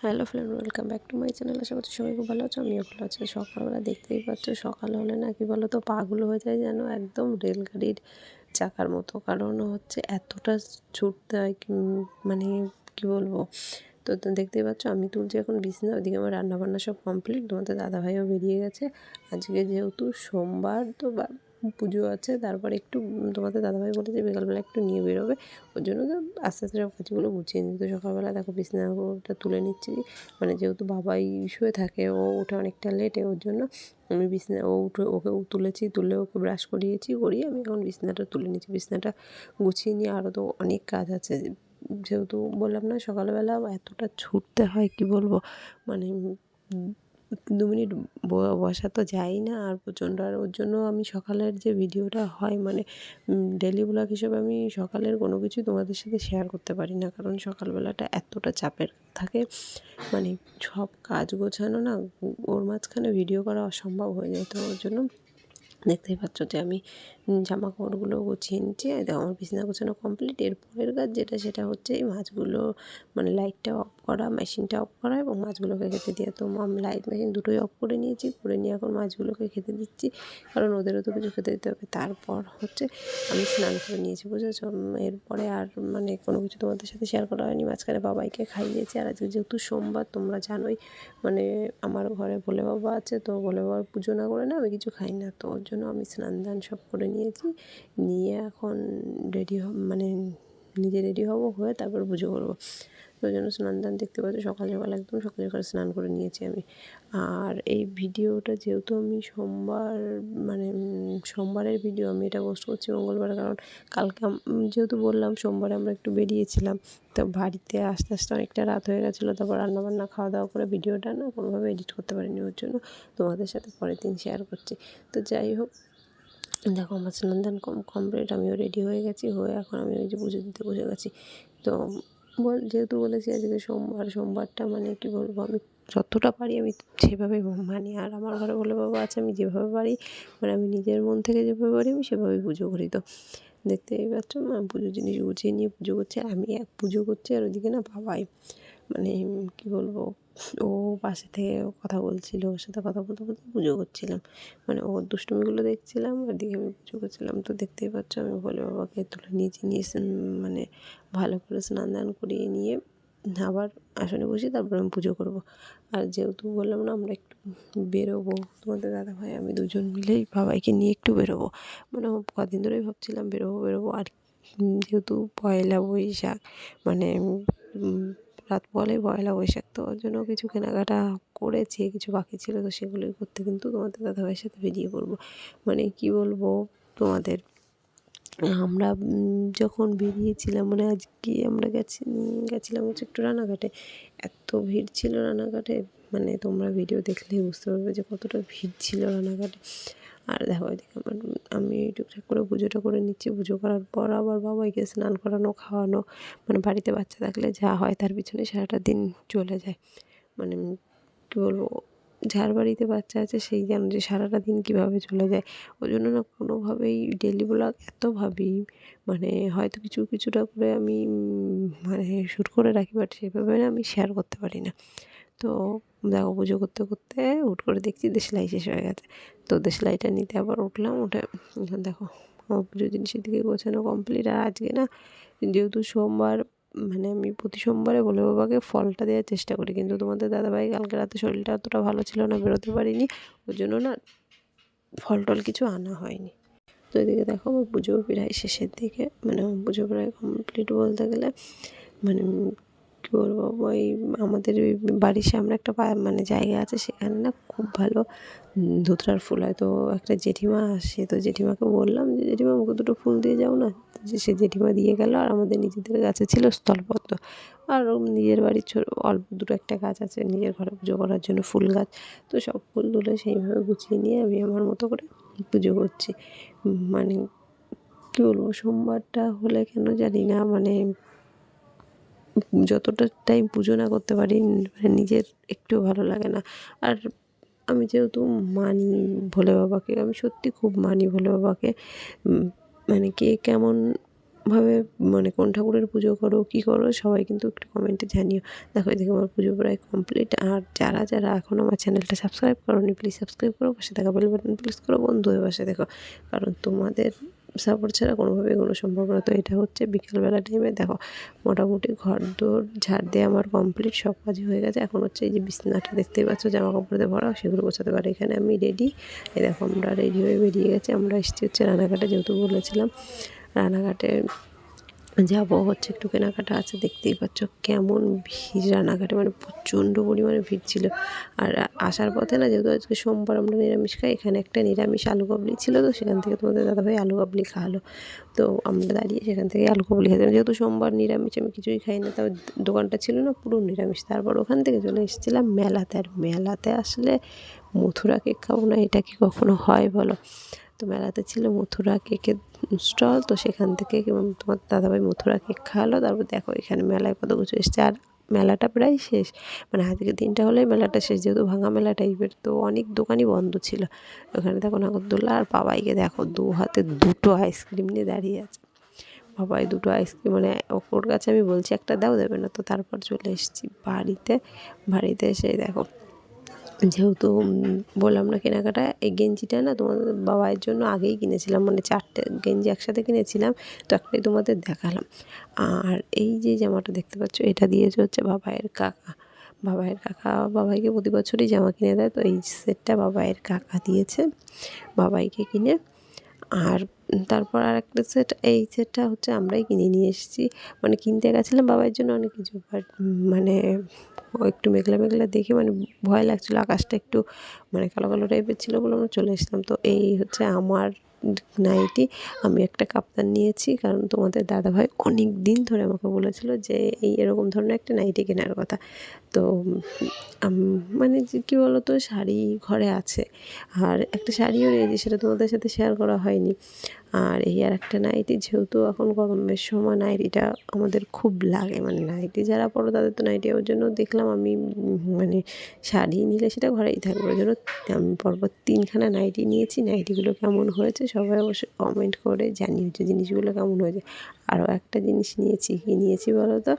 Hello friend, welcome back to my channel. আশা করছি সবাই খুব ভালো আছো, আমিও ভালো আছি। সকালবেলা দেখতেই পাচ্ছ, সকাল হলে না কি বলো তো, পাগুলো হয়ে যায় যেন একদম রেলগাড়ির চাকার মতো। কারণ হচ্ছে এতটা ছুটতে হয় মানে কি বলবো। তো দেখতেই পাচ্ছ আমি তুলছি এখন বিছানা, ওদিকে আমার রান্নাবান্না সব কমপ্লিট। তোমাদের দাদাভাইও বেরিয়ে গেছে। আজকে যেহেতু সোমবার, তো পুজো আছে, তারপরে একটু তোমাদের দাদাভাই বলে যে বিকালবেলা একটু নিয়ে বেরোবে। ওর জন্য তো আস্তে আস্তে সব কাজগুলো গুছিয়ে নিই। তো সকালবেলা দেখো বিছানাটা তুলে নিচ্ছি, মানে যেহেতু বাবাই শুয়ে থাকে, ও ওঠে অনেকটা লেটে, ওর জন্য আমি বিছানা ওকে তুলেছি, তুলে ওকে ব্রাশ করিয়ে আমি এখন বিছানাটা তুলে নিচ্ছি। বিছানাটা গুছিয়ে নিয়ে আরও তো অনেক কাজ আছে, যেহেতু বললাম না সকালবেলা এতটা ছুটতে হয় কি বলবো। মানে 2 মিনিট বসা তো যায়ই না, আর প্রচণ্ড। আর ওর জন্য আমি সকালের যে ভিডিওটা হয়, মানে ডেলি ব্লগ হিসেবে আমি সকালের কোনো কিছুই তোমাদের সাথে শেয়ার করতে পারি না, কারণ সকালবেলাটা এতটা চাপের থাকে। মানে সব কাজ গোছানো না, ওর মাঝখানে ভিডিও করা অসম্ভব হয়ে যায়। তো ওর জন্য দেখতেই পাচ্ছ যে আমি জামা কাপড়গুলো গুছিয়ে নিচ্ছি। দেখো আমার বিছানা গোছানো কমপ্লিট। এর পরের কাজ যেটা, সেটা হচ্ছে এই মাছগুলো, মানে লাইটটা অফ করা, মেশিনটা অফ করা এবং মাছগুলোকে খেতে দেওয়া। তো লাইট মেশিন দুটোই অফ করে নিয়েছি, করে নিয়ে এখন মাছগুলোকে খেতে দিচ্ছি, কারণ ওদেরও তো কিছু খেতে দিতে হবে। তারপর হচ্ছে আমি স্নান করে নিয়েছি, বুঝেছো। এরপরে আর মানে কোনো কিছু তোমাদের সাথে শেয়ার করা হয়নি। মাঝখানে বাবাইকে খাইয়েছি। আর আজকে যেহেতু সোমবার, তোমরা জানোই, মানে আমার ঘরে ভোলে বাবা আছে, তো ভোলে বাবার পুজো না করে না আমি কিছু খাই না। তো ওর জন্য আমি স্নান দান সব করে নিয়েছি, নিয়ে এখন মানে নিজে রেডি হব, হয়ে তারপর পুজো করবো। ওই জন্য স্নান দান দেখতে পাচ্ছি সকাল সকাল, একদম সকাল সকাল স্নান করে নিয়েছি আমি। আর এই ভিডিওটা যেহেতু আমি সোমবার, মানে সোমবারের ভিডিও আমি এটা পোস্ট করছি মঙ্গলবার, কারণ কালকে যেহেতু বললাম সোমবারে আমরা একটু বেরিয়েছিলাম, তো বাড়িতে আস্তে আস্তে অনেকটা রাত হয়ে গেছিলো। তারপর রান্নাবান্না খাওয়া দাওয়া করে ভিডিওটা না কোনোভাবে এডিট করতে পারিনি, ওর জন্য তোমাদের সাথে পরের দিন শেয়ার করছি। তো যাই হোক, দেখো আমার স্নান দান কমপ্লিট, আমিও রেডি হয়ে গেছি, হয়ে এখন আমি ওই যে পুজো দিতে বসে গেছি। তো যেহেতু বলেছি আজকে সোমবারটা মানে কি বলবো, আমি যতটা পারি আমি সেভাবেই মানি। আর আমার ঘরে বলে বাবা আছে, আমি যেভাবে পারি, মানে আমি নিজের মন থেকে যেভাবে পারি আমি সেভাবেই পুজো করি। তো দেখতেই পাচ্ছ আমি পুজোর জিনিস গুছিয়ে নিয়ে পুজো করছি। আমি এক পুজো করছি, আর ওইদিকে না বাবাই, মানে কি বলবো, ও পাশে থেকে কথা বলছিল, ওর সাথে কথা বলতে বলতে পুজো করছিলাম, মানে ওর দুষ্টুমিগুলো দেখছিলাম, ওদিকে আমি পুজো করছিলাম। তো দেখতেই পাচ্ছ আমি ভোলে বাবাকে তুলে নিয়েছি, মানে ভালো করে স্নান দান করিয়ে নিয়ে আবার আসনে বসি, তারপর আমি পুজো করব। আর যেহেতু বললাম না আমরা একটু বেরোবো, তোমাদের দাদাভাই আমি দুজন মিলেই বাবাইকে নিয়ে একটু বেরোবো, মানে কদিন ধরেই ভাবছিলাম বেরোবো। আর যেহেতু পয়লা বৈশাখ, মানে রাত পরেই পয়লা বৈশাখ, তো ওর জন্য কিছু কেনাকাটা করেছি, কিছু বাকি ছিল, তো সেগুলোই করতে কিন্তু তোমাদের দাদাভাইয়ের সাথে বেরিয়ে পড়বো। মানে কি বলবো তোমাদের, আমরা যখন বেরিয়েছিলাম, মানে আজকে আমরা গেছিলাম হচ্ছে একটু রানাঘাটে। এত ভিড় ছিল রানাঘাটে, মানে তোমরা ভিডিও দেখলেই বুঝতে পারবে যে কতটা ভিড় ছিল রানাঘাটে। আর দেখো এদিকে আমি টুকটাক করে পুজোটা করে নিচ্ছি। পুজো করার পর আবার বাবাইকে স্নান করানো, খাওয়ানো, মানে বাড়িতে বাচ্চা থাকলে যা হয় তার পিছনে সারাটা দিন চলে যায়। মানে কী বলবো, যার বাড়িতে বাচ্চা আছে সেই জানে যে সারাটা দিন কীভাবে চলে যায়। ওই জন্য না কোনোভাবেই ডেলি ব্লগ এত ভাবি, মানে হয়তো কিছুটা করে আমি মানে শ্যুট করে রাখি, বাট সেভাবে না আমি শেয়ার করতে পারি না। তো দেখো পুজো করতে করতে হুট করে দেখছি দেশলাই শেষ হয়ে গেছে। তো দেশলাইটা নিতে আবার উঠলাম, উঠে এখন দেখো আমার পুজোর জিনিসের দিকে গোছানো কমপ্লিট। আর আজকে না যেহেতু সোমবার, মানে আমি প্রতি সোমবারে ভোলে বাবাকে ফলটা দেওয়ার চেষ্টা করি, কিন্তু তোমাদের দাদাভাই কালকে রাতে শরীরটা অতটা ভালো ছিল না, বেরোতে পারিনি, ওই জন্য না ফল টল কিছু আনা হয়নি। তো এদিকে দেখো আমার পুজো প্রায় শেষের দিকে, মানে আমার পুজো প্রায় কমপ্লিট বলতে গেলে। মানে কী বলবো, ওই আমাদের ওই বাড়ির সামনে একটা মানে জায়গা আছে, সেখানে না খুব ভালো ধুতরার ফুল হয়। তো একটা জেঠিমা আসে, তো জেঠিমাকে বললাম যে জেঠিমা আমাকে দুটো ফুল দিয়ে যাও না। সে জেঠিমা দিয়ে গেল। আর আমাদের নিজেদের গাছে ছিল স্থলপদ্ম, আর নিজের বাড়ির অল্প দুটো একটা গাছ আছে নিজের ঘরে পুজো করার জন্য, ফুল গাছ। তো সব ফুল তুলে সেইভাবে গুছিয়ে নিয়ে আমি আমার মতো করে পুজো করছি। মানে কী বলবো, সোমবারটা হলে কেন জানি না, মানে যতটা টাইম পুজো না করতে পারি, মানে নিজের একটুও ভালো লাগে না। আর আমি যেহেতু মানি ভোলে বাবাকে, আমি সত্যি খুব মানি ভোলে বাবাকে। মানে কে কেমন ভাবে মানে কোন ঠাকুরের পুজো করো, কী করো সবাই কিন্তু একটু কমেন্টে জানিও। দেখো এদিকে আমার পুজো প্রায় কমপ্লিট। আর যারা যারা এখনও আমার চ্যানেলটা সাবস্ক্রাইব করোনি প্লিজ সাবস্ক্রাইব করো, পাশে থাকা বেল বাটন প্রেস করো, বন্ধু হয়ে পাশে দেখো, কারণ তোমাদের সাপোর্ট ছাড়া কোনোভাবে এগুলো সম্ভব না। তো এটা হচ্ছে বিকেলবেলা টাইমে দেখো মোটামুটি ঘর দোর ঝাড় দিয়ে আমার কমপ্লিট, সব কাজই হয়ে গেছে। এখন হচ্ছে এই যে বিছানাটা দেখতেই পাচ্ছ জামা কাপড় দিয়ে ভরা, সেগুলো গোছাতে পারে। এখানে আমি রেডি, এই দেখো আমরা রেডি হয়ে বেরিয়ে গেছি। আমরা এসেছি হচ্ছে রানাঘাটে, যেহেতু বলেছিলাম রানাঘাটে যাবো, হচ্ছে একটু কেনাকাটা আছে। দেখতেই পাচ্ছ কেমন ভিড় রানাঘাটে, মানে প্রচণ্ড পরিমাণে ভিড় ছিল। আর আসার পথে না, যেহেতু আজকে সোমবার আমরা নিরামিষ খাই, এখানে একটা নিরামিষ আলু কাবলি ছিল, তো সেখান থেকে তোমাদের দাদাভাই আলু কাবলি খাওয়ালো। তো আমরা দাঁড়িয়ে সেখান থেকে আলু কাবলি খেতে, যেহেতু সোমবার নিরামিষ আমি কিছুই খাই না, তাও দোকানটা ছিল না পুরো নিরামিষ। তারপর ওখান থেকে চলে এসেছিলাম মেলাতে। আর মেলাতে আসলে মথুরা কেক খাবো না, এটা কি কখনো হয় বলো? তো মেলাতে ছিল মথুরা কেকের স্টল, তো সেখান থেকে তোমার দাদাভাই মথুরা কেক খাওয়ালো। তারপর দেখো এখানে মেলায় কত কিছু এসছে। আর মেলাটা প্রায় শেষ, মানে আজকে দিনটা হলেই মেলাটা শেষ, যেহেতু ভাঙা মেলা টাইপের, তো অনেক দোকানই বন্ধ ছিল। ওখানে দেখো নাগরদোল্লা, আর বাবাইকে দেখো দু হাতে দুটো আইসক্রিম নিয়ে দাঁড়িয়ে আছে। বাবাই দুটো আইসক্রিম, মানে ওর কাছে আমি বলছি একটা দাও, দেবে না। তো তারপর চলে এসেছি বাড়িতে। বাড়িতে এসে দেখো, যেহেতু বললাম না কেনাকাটা, এই গেঞ্জিটা না তোমাদের বাবাইয়ের জন্য আগেই কিনেছিলাম, মানে 4টে গেঞ্জি একসাথে কিনেছিলাম, তো একটাই তোমাদের দেখালাম। আর এই যে জামাটা দেখতে পাচ্ছ, এটা দিয়েছে হচ্ছে বাবাইয়ের কাকা। বাবাইয়ের কাকা বাবাইকে প্রতি বছরই জামা কিনে দেয়, তো এই সেটটা বাবাইয়ের কাকা দিয়েছে বাবাইকে কিনে। আর তারপর আরেকটা সেট, এই সেটটা হচ্ছে আমরাই কিনে নিয়ে এসেছি, মানে কিনতে গেছিলাম বাবার জন্য অনেক কিছু, বাট মানে ও একটু মেঘলা মেঘলা দেখে মানে ভয় লাগছিলো, আকাশটা একটু মানে কালো কালো টাইপের ছিল বলে আমরা চলে এসেছিলাম। তো এই হচ্ছে আমার নাইটি। আমি একটা কাপ্তান নিয়েছি, কারণ তোমাদের দাদাভাই অনেক দিন ধরে আমাকে বলেছিল যে এই এরকম ধরনের একটা নাইটি কেনার কথা। তো মানে যে কী বলো তো, শাড়ি ঘরে আছে, আর একটা শাড়িও নিয়েছি, সেটা তোমাদের সাথে শেয়ার করা হয়নি। আর এই আর একটা নাইটি, যেহেতু এখন গরমের সময় নাইটিটা আমাদের খুব লাগে, মানে নাইটি যারা পরো তাদের তো নাইটি, ওর জন্য দেখলাম আমি মানে শাড়ি নিলে সেটা ঘরেই থাকবে, ওই জন্য আমি পরপর 3খানা নাইটি নিয়েছি। নাইটিগুলো কেমন হয়েছে সবাই অবশ্যই কমেন্ট করে জানিও যে জিনিসগুলো কেমন হয়েছে। আরও একটা জিনিস নিয়েছি, কী নিয়েছি বলো তো,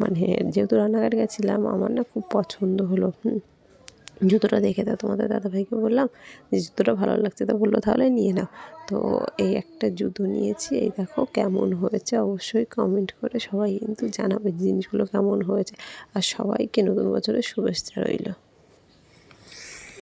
মানে যেহেতু রান্নাঘাট গেছিলাম, আমার না খুব পছন্দ হলো জুতোটা দেখে, তা তোমাদের দাদাভাইকে বললাম যে জুতোটা ভালো লাগছে, তো বললো তাহলে নিয়ে নাও। তো এই একটা জুতো নিয়েছি, এই দেখো কেমন হয়েছে অবশ্যই কমেন্ট করে সবাই কিন্তু জানাবে জিনিসগুলো কেমন হয়েছে। আর সবাইকে নতুন বছরের শুভেচ্ছা রইল।